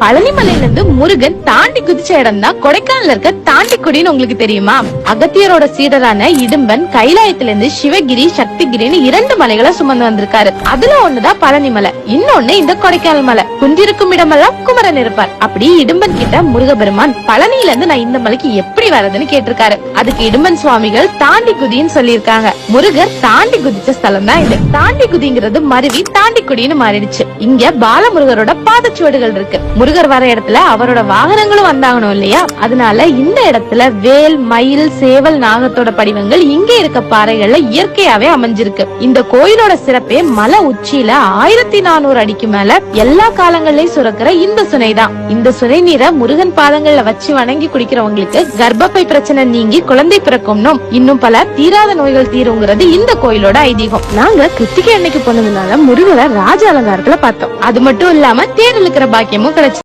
பழனிமலையில இருந்து முருகன் தாண்டி குதிச்ச இடம் தான் கொடைக்கானல்ல இருக்க தாண்டிக்குடின்னு உங்களுக்கு தெரியுமா? அகத்தியரோட சீடரான இடும்பன் கைலாயத்திலிருந்து சிவகிரி சக்திகிரின்னு 2 மலைகளை சுமந்து வந்திருக்காரு. அதுல ஒண்ணுதான் பழனிமலை, இன்னொன்னு இந்த கொடைக்கானல் மலை. குந்திருக்கும் இடமெல்லாம் குமரன் இருப்பார். அப்படி இடும்பன் கிட்ட முருகபெருமான் பழனியில இருந்து நான் இந்த மலைக்கு எப்படி வரதுன்னு கேட்டிருக்காரு. அதுக்கு இடும்பன் சுவாமிகள் தாண்டி குதின்னு சொல்லியிருக்காங்க. முருகர் தாண்டி குதிச்ச ஸ்தலம் தான் இது. தாண்டி குதிங்கிறது மருவி தாண்டிக்குடின்னு மாறிடுச்சு. இங்க பாலமுருகரோட பாதச்சுவடுகள் இருக்கு. முருகர் வர இடத்துல அவரோட வாகனங்களும் வந்தாகணும் இல்லையா? அதனால இந்த இடத்துல வேல், மயில், சேவல், நாகத்தோட படிவங்கள் இங்க இருக்க பாறைகள்ல இயற்கையாவே அமைஞ்சிருக்கு. இந்த கோயிலோட சிறப்பே மலை உச்சியில 1400 அடிக்கு மேல எல்லா காலங்கள்லயும் சுரக்கிற இந்த சுனைதான். இந்த சுனை நீரை முருகன் பாதங்கள்ல வச்சு வணங்கி குடிக்கிறவங்களுக்கு கர்ப்பப்பை பிரச்சனை நீங்கி குழந்தை பிறக்கும்னும் இன்னும் பல தீராத நோய்கள் தீருங்கிறது இந்த கோயிலோட ஐதீகம். நாங்க கிருத்திகை அன்னைக்கு போனதுனால முருகரை ராஜ அலங்காரத்துல பார்த்தோம். அது மட்டும் இல்லாம தேர் இழுக்கிற பாக்கியமும் கிடைச்சு.